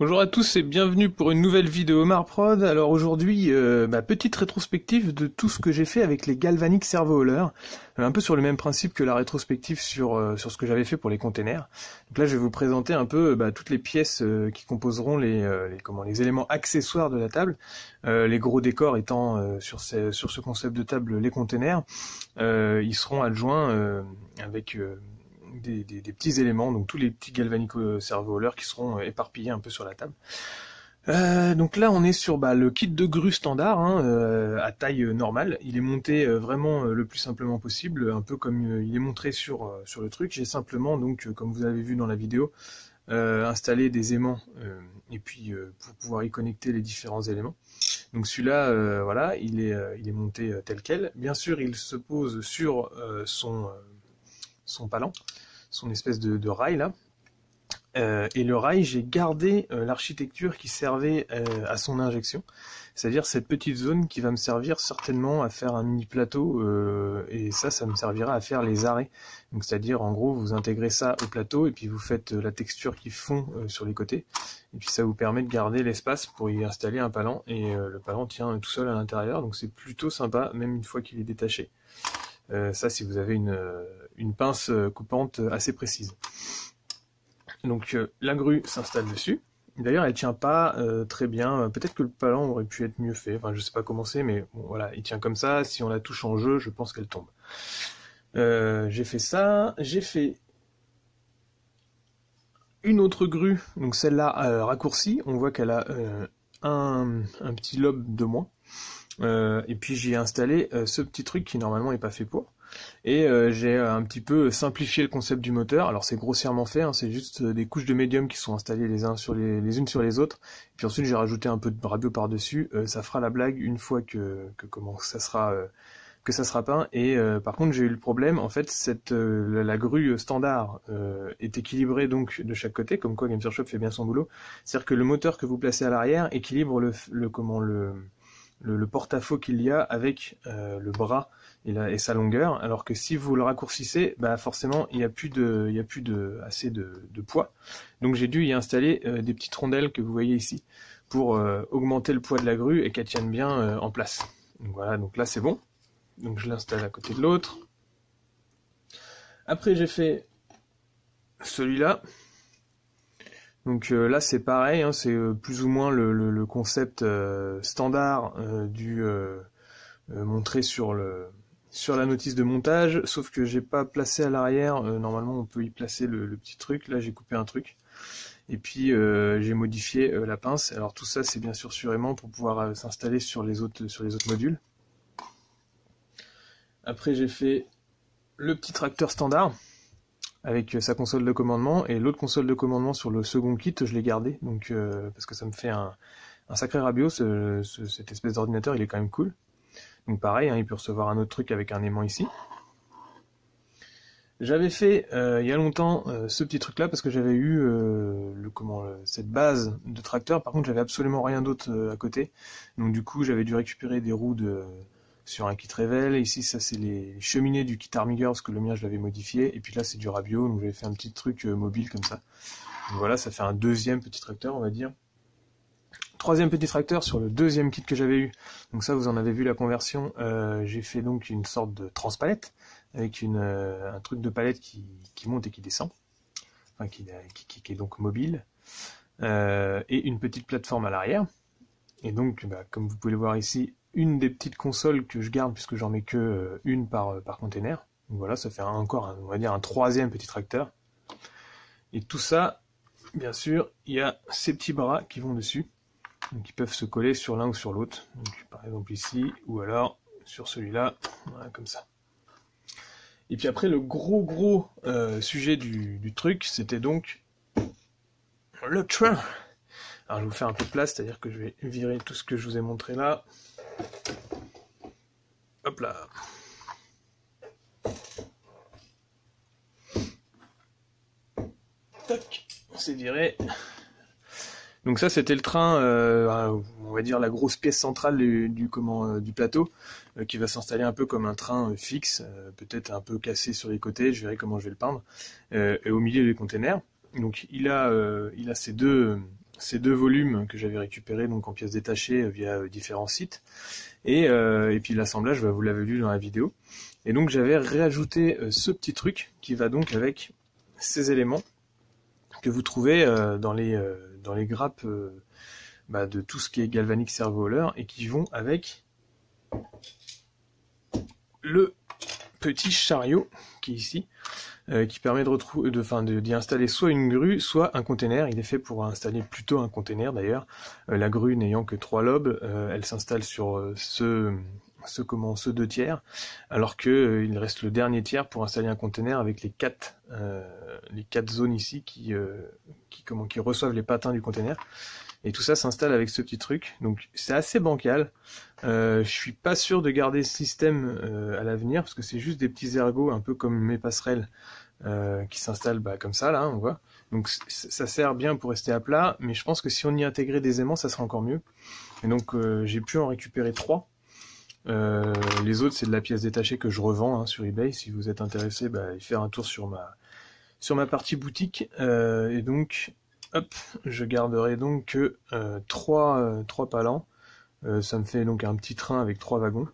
Bonjour à tous et bienvenue pour une nouvelle vidéo Marprod. Alors aujourd'hui, petite rétrospective de tout ce que j'ai fait avec les Galvanic Servo Hauler, un peu sur le même principe que la rétrospective sur ce que j'avais fait pour les containers. Donc là, je vais vous présenter un peu toutes les pièces qui composeront les éléments accessoires de la table. Les gros décors étant sur ce concept de table les containers, ils seront adjoints avec des petits éléments, donc tous les petits Galvanic Servo Hauler qui seront éparpillés un peu sur la table. Donc là on est sur le kit de grue standard, à taille normale. Il est monté vraiment le plus simplement possible, un peu comme il est montré sur le truc. J'ai simplement, donc comme vous avez vu dans la vidéo, installé des aimants et puis pour pouvoir y connecter les différents éléments. Donc celui-là, voilà, il est monté tel quel. Bien sûr, il se pose sur son palan, son espèce de rail là. Et le rail, j'ai gardé l'architecture qui servait à son injection, c'est-à-dire cette petite zone qui va me servir certainement à faire un mini plateau, et ça me servira à faire les arrêts. Donc c'est-à-dire en gros vous intégrez ça au plateau et puis vous faites la texture qui fond sur les côtés, et puis ça vous permet de garder l'espace pour y installer un palan, et le palan tient tout seul à l'intérieur, donc c'est plutôt sympa même une fois qu'il est détaché. Ça si vous avez une pince coupante assez précise. Donc la grue s'installe dessus. D'ailleurs elle tient pas très bien, peut-être que le palan aurait pu être mieux fait, enfin je sais pas comment c'est, mais bon, voilà, il tient comme ça, si on la touche en jeu, je pense qu'elle tombe. J'ai fait ça, j'ai fait une autre grue, donc celle-là raccourcie, on voit qu'elle a un petit lobe de moins. Et puis j'y ai installé ce petit truc qui normalement n'est pas fait pour. Et j'ai un petit peu simplifié le concept du moteur. Alors c'est grossièrement fait, c'est juste des couches de médium qui sont installées les unes sur les autres. Et puis ensuite j'ai rajouté un peu de rabio par-dessus. Ça fera la blague une fois que ça sera peint. Et par contre j'ai eu le problème, en fait la grue standard est équilibrée donc de chaque côté, comme quoi Games Workshop fait bien son boulot. C'est-à-dire que le moteur que vous placez à l'arrière équilibre le porte-à-faux qu'il y a avec le bras et sa longueur, alors que si vous le raccourcissez, forcément il n'y a plus assez de poids. Donc j'ai dû y installer des petites rondelles que vous voyez ici pour augmenter le poids de la grue et qu'elle tienne bien en place. Donc voilà, donc là c'est bon. Donc je l'installe à côté de l'autre. Après j'ai fait celui-là. Donc là c'est pareil, c'est plus ou moins le concept standard montré sur la notice de montage, sauf que j'ai pas placé à l'arrière. Normalement on peut y placer le petit truc, là j'ai coupé un truc, et puis j'ai modifié la pince. Alors tout ça c'est bien sûr sur aimant pour pouvoir s'installer sur les autres modules. Après j'ai fait le petit tracteur standard avec sa console de commandement, et l'autre console de commandement sur le second kit je l'ai gardé, donc parce que ça me fait un sacré rabio. Cette espèce d'ordinateur il est quand même cool. Donc pareil, il peut recevoir un autre truc avec un aimant ici. J'avais fait il y a longtemps ce petit truc là parce que j'avais eu cette base de tracteur. Par contre j'avais absolument rien d'autre à côté, donc du coup j'avais dû récupérer des roues sur un kit Revel. Ici ça c'est les cheminées du kit Armiger parce que le mien je l'avais modifié, et puis là c'est du rabio, donc j'avais fait un petit truc mobile comme ça. Donc voilà, ça fait un deuxième petit tracteur on va dire. Troisième petit tracteur sur le deuxième kit que j'avais eu. Donc ça vous en avez vu la conversion. J'ai fait donc une sorte de transpalette avec un truc de palette qui monte et qui descend, enfin qui est donc mobile, et une petite plateforme à l'arrière. Et donc comme vous pouvez le voir ici, une des petites consoles que je garde puisque j'en mets que une par container. Donc voilà, ça fait encore on va dire un troisième petit tracteur. Et tout ça, bien sûr, il y a ces petits bras qui vont dessus, donc ils peuvent se coller sur l'un ou sur l'autre. Donc par exemple ici, ou alors sur celui-là, voilà, comme ça. Et puis après le gros sujet du truc, c'était donc le train. Alors je vais vous faire un peu de place, c'est-à-dire que je vais virer tout ce que je vous ai montré là. Hop là. Tac, c'est viré. Donc ça c'était le train, on va dire la grosse pièce centrale du plateau, qui va s'installer un peu comme un train fixe, peut-être un peu cassé sur les côtés, je verrai comment je vais le peindre, et au milieu des containers. Donc il a ces deux ces 2 volumes que j'avais récupérés donc en pièces détachées via différents sites. Et puis l'assemblage, vous l'avez vu dans la vidéo. Et donc j'avais réajouté ce petit truc qui va donc avec ces éléments que vous trouvez dans les grappes de tout ce qui est Galvanic Servo Hauler et qui vont avec le petit chariot qui est ici, qui permet d'y installer soit une grue, soit un container. Il est fait pour installer plutôt un container d'ailleurs. La grue n'ayant que 3 lobes, elle s'installe sur ce 2 tiers, alors que il reste le dernier tiers pour installer un container avec les 4 zones ici qui reçoivent les patins du container. Et tout ça s'installe avec ce petit truc. Donc c'est assez bancal. Je suis pas sûr de garder ce système à l'avenir, parce que c'est juste des petits ergots, un peu comme mes passerelles, qui s'installent comme ça, là, on voit. Donc ça sert bien pour rester à plat, mais je pense que si on y intégrait des aimants, ça sera encore mieux. Et donc j'ai pu en récupérer 3. Les autres, c'est de la pièce détachée que je revends sur eBay. Si vous êtes intéressé, faire un tour sur ma partie boutique. Et donc, hop, je garderai donc que 3 palans. Ça me fait donc un petit train avec 3 wagons.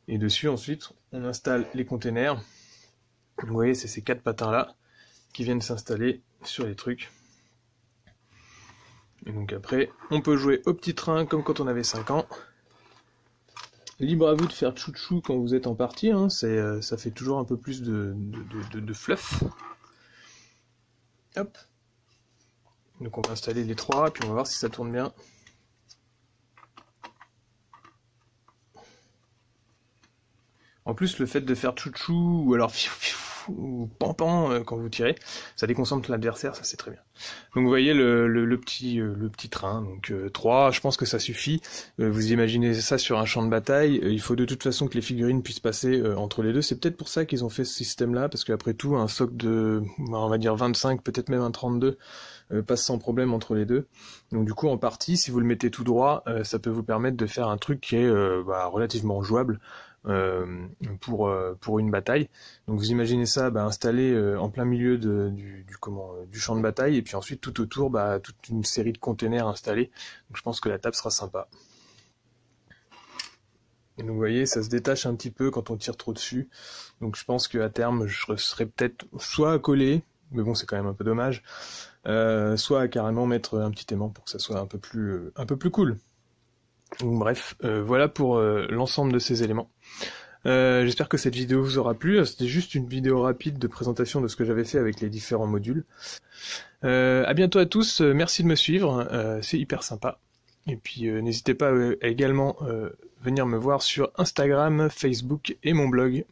Et dessus, ensuite, on installe les containers. Vous voyez, c'est ces 4 patins-là qui viennent s'installer sur les trucs. Et donc après, on peut jouer au petit train comme quand on avait 5 ans. Libre à vous de faire tchou-tchou quand vous êtes en partie, ça fait toujours un peu plus de fluff. Hop. Donc on va installer les 3, puis on va voir si ça tourne bien. En plus, le fait de faire tchou-tchou, ou alors ou pan-pan quand vous tirez, ça déconcentre l'adversaire, ça c'est très bien. Donc vous voyez le petit train, donc 3, je pense que ça suffit. Vous imaginez ça sur un champ de bataille, il faut de toute façon que les figurines puissent passer entre les deux. C'est peut-être pour ça qu'ils ont fait ce système-là, parce qu'après tout, un soc de, on va dire 25, peut-être même un 32, passe sans problème entre les deux. Donc du coup, en partie, si vous le mettez tout droit, ça peut vous permettre de faire un truc qui est relativement jouable. Pour une bataille. Donc vous imaginez ça installé en plein milieu du champ de bataille, et puis ensuite tout autour toute une série de containers installés. Donc je pense que la table sera sympa. Et donc vous voyez, ça se détache un petit peu quand on tire trop dessus. Donc je pense qu'à terme je serai peut-être soit à coller, mais bon c'est quand même un peu dommage, soit à carrément mettre un petit aimant pour que ça soit un peu plus cool. Donc, bref, voilà pour l'ensemble de ces éléments. J'espère que cette vidéo vous aura plu. C'était juste une vidéo rapide de présentation de ce que j'avais fait avec les différents modules. À bientôt à tous, merci de me suivre, c'est hyper sympa. Et puis n'hésitez pas à également venir me voir sur Instagram, Facebook et mon blog.